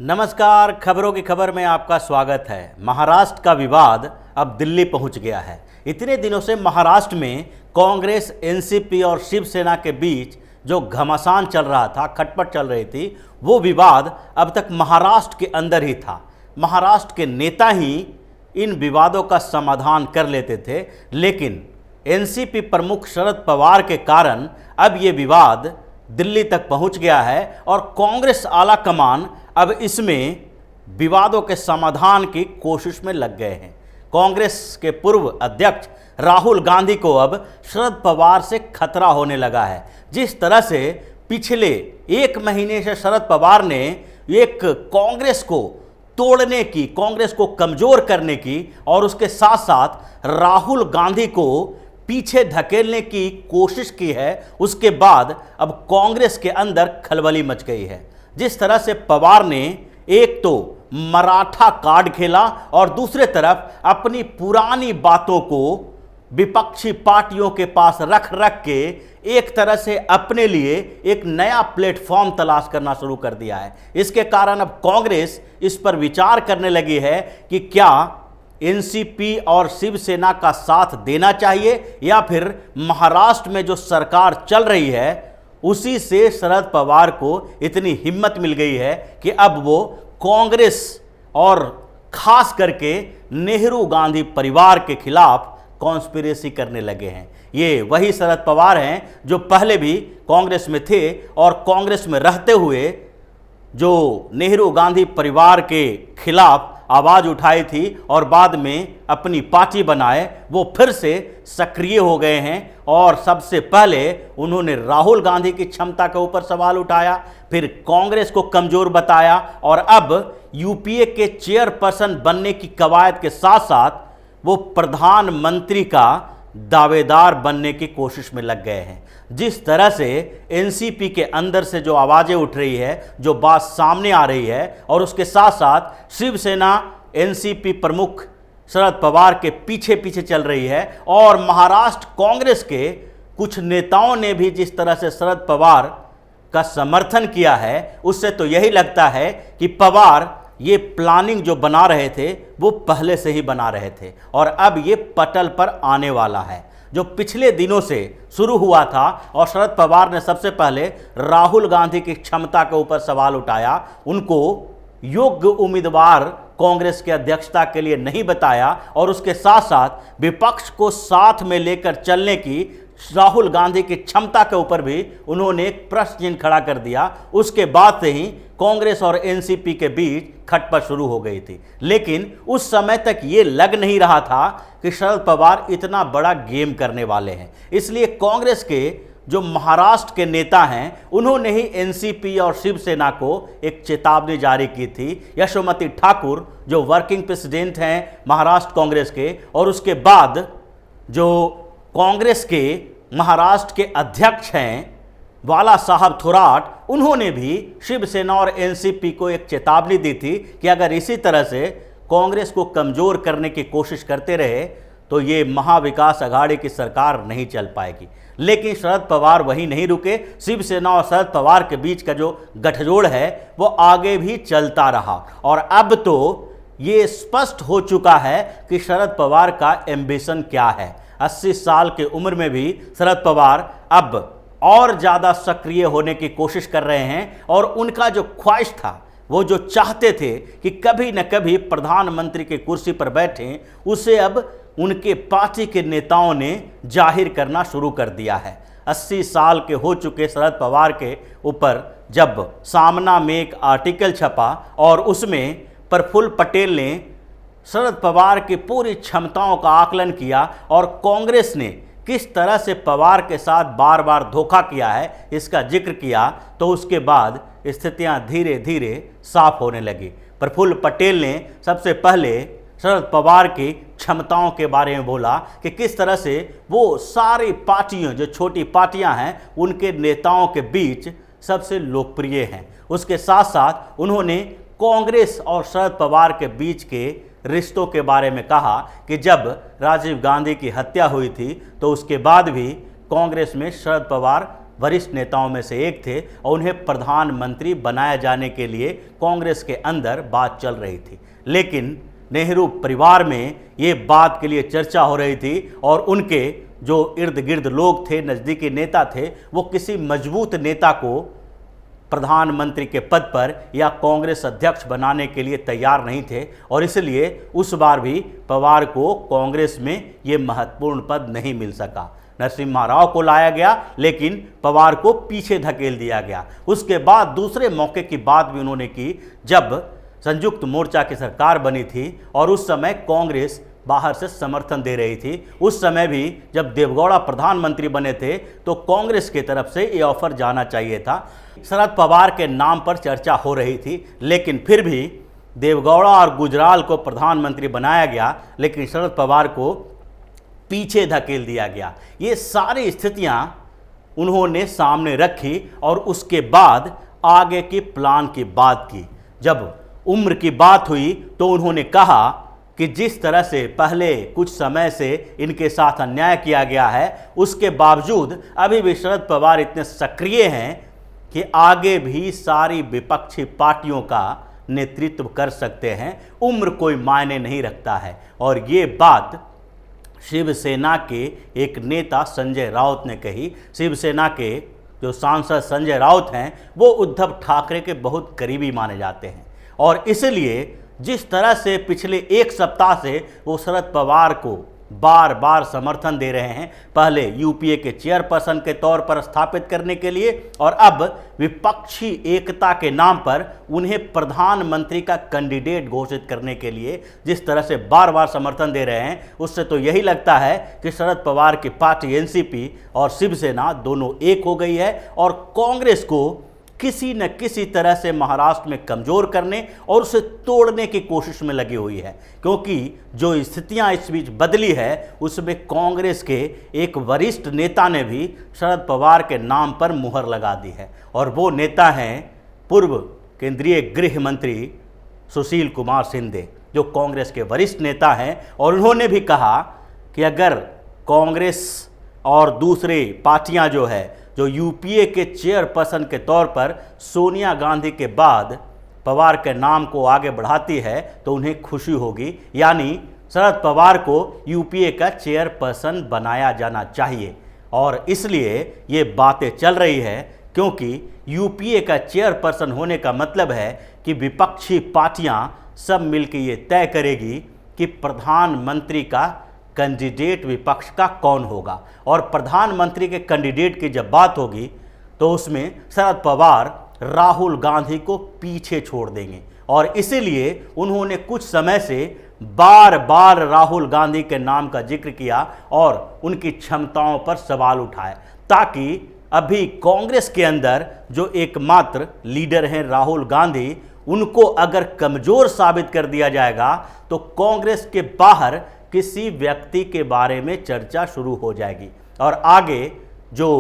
नमस्कार, खबरों की खबर में आपका स्वागत है। महाराष्ट्र का विवाद अब दिल्ली पहुंच गया है। इतने दिनों से महाराष्ट्र में कांग्रेस, एनसीपी और शिवसेना के बीच जो घमासान चल रहा था, खटपट चल रही थी, वो विवाद अब तक महाराष्ट्र के अंदर ही था। महाराष्ट्र के नेता ही इन विवादों का समाधान कर लेते थे, लेकिन एनसीपी प्रमुख शरद पवार के कारण अब ये विवाद दिल्ली तक पहुंच गया है और कांग्रेस आला कमान अब इसमें विवादों के समाधान की कोशिश में लग गए हैं। कांग्रेस के पूर्व अध्यक्ष राहुल गांधी को अब शरद पवार से खतरा होने लगा है। जिस तरह से पिछले एक महीने से शरद पवार ने एक कांग्रेस को तोड़ने की, कांग्रेस को कमजोर करने की और उसके साथ साथ राहुल गांधी को पीछे धकेलने की कोशिश की है, उसके बाद अब कांग्रेस के अंदर खलबली मच गई है। जिस तरह से पवार ने एक तो मराठा कार्ड खेला और दूसरे तरफ अपनी पुरानी बातों को विपक्षी पार्टियों के पास रख रख के एक तरह से अपने लिए एक नया प्लेटफॉर्म तलाश करना शुरू कर दिया है। इसके कारण अब कांग्रेस इस पर विचार करने लगी है कि क्या एनसीपी और शिवसेना का साथ देना चाहिए या फिर महाराष्ट्र में जो सरकार चल रही है उसी से शरद पवार को इतनी हिम्मत मिल गई है कि अब वो कांग्रेस और खास करके नेहरू गांधी परिवार के खिलाफ कॉन्स्पिरेसी करने लगे हैं। ये वही शरद पवार हैं जो पहले भी कांग्रेस में थे और कांग्रेस में रहते हुए जो नेहरू गांधी परिवार के खिलाफ आवाज़ उठाई थी और बाद में अपनी पार्टी बनाए, वो फिर से सक्रिय हो गए हैं। और सबसे पहले उन्होंने राहुल गांधी की क्षमता के ऊपर सवाल उठाया, फिर कांग्रेस को कमज़ोर बताया और अब यूपीए के चेयरपर्सन बनने की कवायद के साथ साथ वो प्रधानमंत्री का दावेदार बनने की कोशिश में लग गए हैं। जिस तरह से एनसीपी के अंदर से जो आवाज़ें उठ रही है, जो बात सामने आ रही है और उसके साथ साथ शिवसेना एनसीपी प्रमुख शरद पवार के पीछे पीछे चल रही है और महाराष्ट्र कांग्रेस के कुछ नेताओं ने भी जिस तरह से शरद पवार का समर्थन किया है, उससे तो यही लगता है कि पवार ये प्लानिंग जो बना रहे थे वो पहले से ही बना रहे थे और अब ये पटल पर आने वाला है। जो पिछले दिनों से शुरू हुआ था और शरद पवार ने सबसे पहले राहुल गांधी की क्षमता के ऊपर सवाल उठाया, उनको योग्य उम्मीदवार कांग्रेस के अध्यक्षता के लिए नहीं बताया और उसके साथ साथ विपक्ष को साथ में लेकर चलने की राहुल गांधी की क्षमता के ऊपर भी उन्होंने एक प्रश्न चिन्ह खड़ा कर दिया। उसके बाद से ही कांग्रेस और एनसीपी के बीच खटपट शुरू हो गई थी। लेकिन उस समय तक ये लग नहीं रहा था कि शरद पवार इतना बड़ा गेम करने वाले हैं। इसलिए कांग्रेस के जो महाराष्ट्र के नेता हैं, उन्होंने ही एनसीपी और शिवसेना को एक चेतावनी जारी की थी। यशोमती ठाकुर जो वर्किंग प्रेसिडेंट हैं महाराष्ट्र कांग्रेस के, और उसके बाद जो कांग्रेस के महाराष्ट्र के अध्यक्ष हैं बाला साहब थोराट, उन्होंने भी शिवसेना और एनसीपी को एक चेतावनी दी थी कि अगर इसी तरह से कांग्रेस को कमज़ोर करने की कोशिश करते रहे तो ये महाविकास अघाड़ी की सरकार नहीं चल पाएगी। लेकिन शरद पवार वहीं नहीं रुके। शिवसेना और शरद पवार के बीच का जो गठजोड़ है वो आगे भी चलता रहा और अब तो ये स्पष्ट हो चुका है कि शरद पवार का एम्बिशन क्या है। 80 साल की उम्र में भी शरद पवार अब और ज़्यादा सक्रिय होने की कोशिश कर रहे हैं और उनका जो ख्वाहिश था, वो जो चाहते थे कि कभी न कभी प्रधानमंत्री की कुर्सी पर बैठें, उसे अब उनके पार्टी के नेताओं ने जाहिर करना शुरू कर दिया है। 80 साल के हो चुके शरद पवार के ऊपर जब सामना में एक आर्टिकल छपा और उसमें प्रफुल्ल पटेल ने शरद पवार की पूरी क्षमताओं का आकलन किया और कांग्रेस ने किस तरह से पवार के साथ बार बार धोखा किया है इसका जिक्र किया, तो उसके बाद स्थितियां धीरे धीरे साफ होने लगी। प्रफुल्ल पटेल ने सबसे पहले शरद पवार की क्षमताओं के बारे में बोला कि किस तरह से वो सारी पार्टियों, जो छोटी पार्टियां हैं, उनके नेताओं के बीच सबसे लोकप्रिय हैं। उसके साथ साथ उन्होंने कांग्रेस और शरद पवार के बीच के रिश्तों के बारे में कहा कि जब राजीव गांधी की हत्या हुई थी तो उसके बाद भी कांग्रेस में शरद पवार वरिष्ठ नेताओं में से एक थे और उन्हें प्रधानमंत्री बनाए जाने के लिए कांग्रेस के अंदर बात चल रही थी। लेकिन नेहरू परिवार में ये बात के लिए चर्चा हो रही थी और उनके जो इर्द गिर्द लोग थे, नज़दीकी नेता थे, वो किसी मजबूत नेता को प्रधानमंत्री के पद पर या कांग्रेस अध्यक्ष बनाने के लिए तैयार नहीं थे और इसलिए उस बार भी पवार को कांग्रेस में ये महत्वपूर्ण पद नहीं मिल सका। नरसिम्हा राव को लाया गया लेकिन पवार को पीछे धकेल दिया गया। उसके बाद दूसरे मौके की बात भी उन्होंने की जब संयुक्त मोर्चा की सरकार बनी थी और उस समय कांग्रेस बाहर से समर्थन दे रही थी। उस समय भी जब देवगौड़ा प्रधानमंत्री बने थे तो कांग्रेस की तरफ से ये ऑफर जाना चाहिए था। शरद पवार के नाम पर चर्चा हो रही थी लेकिन फिर भी देवगौड़ा और गुजराल को प्रधानमंत्री बनाया गया लेकिन शरद पवार को पीछे धकेल दिया गया। ये सारी स्थितियां उन्होंने सामने रखी और उसके बाद आगे की प्लान की बात की। जब उम्र की बात हुई तो उन्होंने कहा कि जिस तरह से पहले कुछ समय से इनके साथ अन्याय किया गया है उसके बावजूद अभी भी शरद पवार इतने सक्रिय हैं कि आगे भी सारी विपक्षी पार्टियों का नेतृत्व कर सकते हैं। उम्र कोई मायने नहीं रखता है। और ये बात शिवसेना के एक नेता संजय राउत ने कही। शिवसेना के जो सांसद संजय राउत हैं वो उद्धव ठाकरे के बहुत करीबी माने जाते हैं और इसलिए जिस तरह से पिछले एक सप्ताह से वो शरद पवार को बार बार समर्थन दे रहे हैं, पहले यूपीए के चेयरपर्सन के तौर पर स्थापित करने के लिए और अब विपक्षी एकता के नाम पर उन्हें प्रधानमंत्री का कैंडिडेट घोषित करने के लिए जिस तरह से बार बार समर्थन दे रहे हैं, उससे तो यही लगता है कि शरद पवार की पार्टी एनसीपी और शिवसेना दोनों एक हो गई है और कांग्रेस को किसी न किसी तरह से महाराष्ट्र में कमज़ोर करने और उसे तोड़ने की कोशिश में लगी हुई है। क्योंकि जो स्थितियां इस बीच बदली है उसमें कांग्रेस के एक वरिष्ठ नेता ने भी शरद पवार के नाम पर मुहर लगा दी है और वो नेता हैं पूर्व केंद्रीय गृह मंत्री सुशील कुमार शिंदे, जो कांग्रेस के वरिष्ठ नेता हैं। और उन्होंने भी कहा कि अगर कांग्रेस और दूसरे पार्टियां जो यूपीए के चेयरपर्सन के तौर पर सोनिया गांधी के बाद पवार के नाम को आगे बढ़ाती है तो उन्हें खुशी होगी। यानी शरद पवार को यूपीए का चेयरपर्सन बनाया जाना चाहिए और इसलिए ये बातें चल रही है क्योंकि यूपीए का चेयरपर्सन होने का मतलब है कि विपक्षी पार्टियां सब मिलकर ये तय करेगी कि प्रधानमंत्री का कैंडिडेट विपक्ष का कौन होगा और प्रधानमंत्री के कैंडिडेट की जब बात होगी तो उसमें शरद पवार राहुल गांधी को पीछे छोड़ देंगे और इसीलिए उन्होंने कुछ समय से बार बार राहुल गांधी के नाम का जिक्र किया और उनकी क्षमताओं पर सवाल उठाए ताकि अभी कांग्रेस के अंदर जो एकमात्र लीडर हैं राहुल गांधी, उनको अगर कमज़ोर साबित कर दिया जाएगा तो कांग्रेस के बाहर किसी व्यक्ति के बारे में चर्चा शुरू हो जाएगी और आगे जो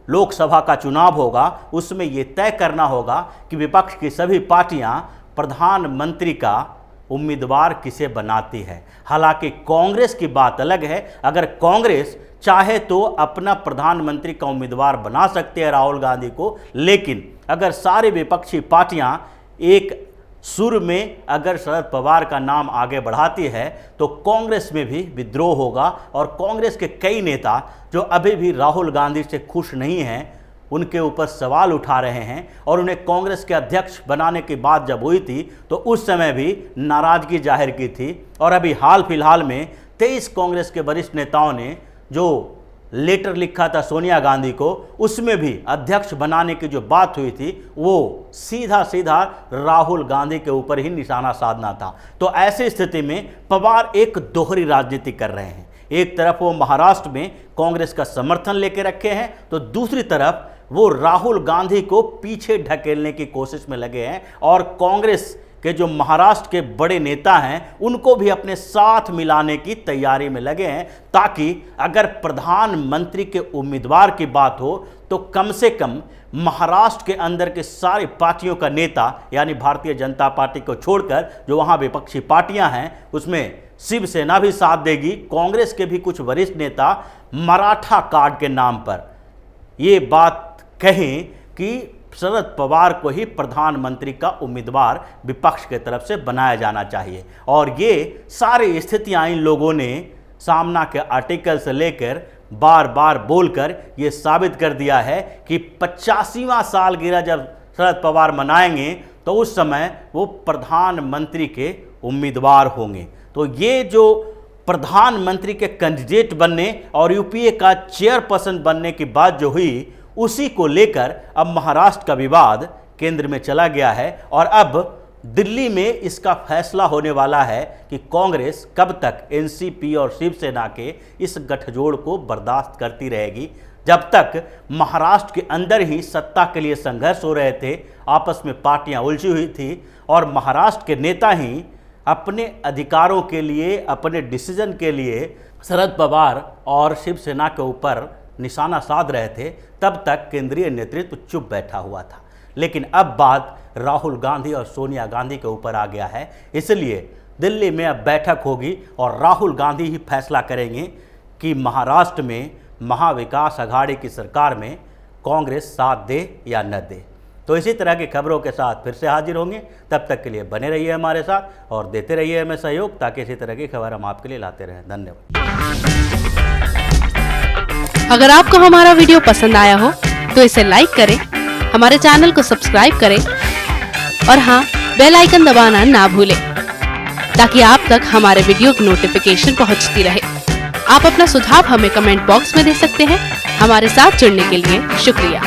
लोकसभा का चुनाव होगा उसमें ये तय करना होगा कि विपक्ष की सभी पार्टियां प्रधानमंत्री का उम्मीदवार किसे बनाती है। हालांकि कांग्रेस की बात अलग है, अगर कांग्रेस चाहे तो अपना प्रधानमंत्री का उम्मीदवार बना सकते हैं राहुल गांधी को, लेकिन अगर सारी विपक्षी पार्टियां एक सुर में अगर शरद पवार का नाम आगे बढ़ाती है तो कांग्रेस में भी विद्रोह होगा और कांग्रेस के कई नेता जो अभी भी राहुल गांधी से खुश नहीं हैं उनके ऊपर सवाल उठा रहे हैं और उन्हें कांग्रेस के अध्यक्ष बनाने की बात जब हुई थी तो उस समय भी नाराजगी जाहिर की थी। और अभी हाल फिलहाल में 23 कांग्रेस के वरिष्ठ नेताओं ने जो लेटर लिखा था सोनिया गांधी को, उसमें भी अध्यक्ष बनाने की जो बात हुई थी वो सीधा सीधा राहुल गांधी के ऊपर ही निशाना साधना था। तो ऐसी स्थिति में पवार एक दोहरी राजनीति कर रहे हैं। एक तरफ वो महाराष्ट्र में कांग्रेस का समर्थन लेके रखे हैं तो दूसरी तरफ वो राहुल गांधी को पीछे ढकेलने की कोशिश में लगे हैं और कांग्रेस के जो महाराष्ट्र के बड़े नेता हैं उनको भी अपने साथ मिलाने की तैयारी में लगे हैं ताकि अगर प्रधानमंत्री के उम्मीदवार की बात हो तो कम से कम महाराष्ट्र के अंदर के सारी पार्टियों का नेता यानी भारतीय जनता पार्टी को छोड़कर जो वहाँ विपक्षी पार्टियां हैं उसमें शिवसेना भी साथ देगी। कांग्रेस के भी कुछ वरिष्ठ नेता मराठा कार्ड के नाम पर ये बात कहें कि शरद पवार को ही प्रधानमंत्री का उम्मीदवार विपक्ष के तरफ से बनाया जाना चाहिए। और ये सारी स्थितियां इन लोगों ने सामना के आर्टिकल से लेकर बार बार बोलकर ये साबित कर दिया है कि 85वां सालगिरह जब शरद पवार मनाएंगे तो उस समय वो प्रधानमंत्री के उम्मीदवार होंगे। तो ये जो प्रधानमंत्री के कैंडिडेट बनने और यूपीए का चेयरपर्सन बनने की बात जो हुई, उसी को लेकर अब महाराष्ट्र का विवाद केंद्र में चला गया है। और अब दिल्ली में इसका फैसला होने वाला है कि कांग्रेस कब तक एनसीपी और शिवसेना के इस गठजोड़ को बर्दाश्त करती रहेगी, जब तक महाराष्ट्र के अंदर ही सत्ता के लिए संघर्ष हो रहे थे, आपस में पार्टियां उलझी हुई थी और महाराष्ट्र के नेता ही अपने अधिकारों के लिए, अपने डिसीजन के लिए शरद पवार और शिवसेना के ऊपर निशाना साध रहे थे, तब तक केंद्रीय नेतृत्व चुप बैठा हुआ था। लेकिन अब बात राहुल गांधी और सोनिया गांधी के ऊपर आ गया है, इसलिए दिल्ली में अब बैठक होगी और राहुल गांधी ही फैसला करेंगे कि महाराष्ट्र में महाविकास अघाड़ी की सरकार में कांग्रेस साथ दे या न दे। तो इसी तरह की खबरों के साथ फिर से हाजिर होंगे। तब तक के लिए बने रहिए हमारे साथ और देते रहिए हमें सहयोग, ताकि इसी तरह की खबर हम आपके लिए लाते रहें। धन्यवाद। अगर आपको हमारा वीडियो पसंद आया हो तो इसे लाइक करें, हमारे चैनल को सब्सक्राइब करें और हाँ, बेल आइकन दबाना ना भूलें, ताकि आप तक हमारे वीडियो की नोटिफिकेशन पहुंचती रहे। आप अपना सुझाव हमें कमेंट बॉक्स में दे सकते हैं। हमारे साथ जुड़ने के लिए शुक्रिया।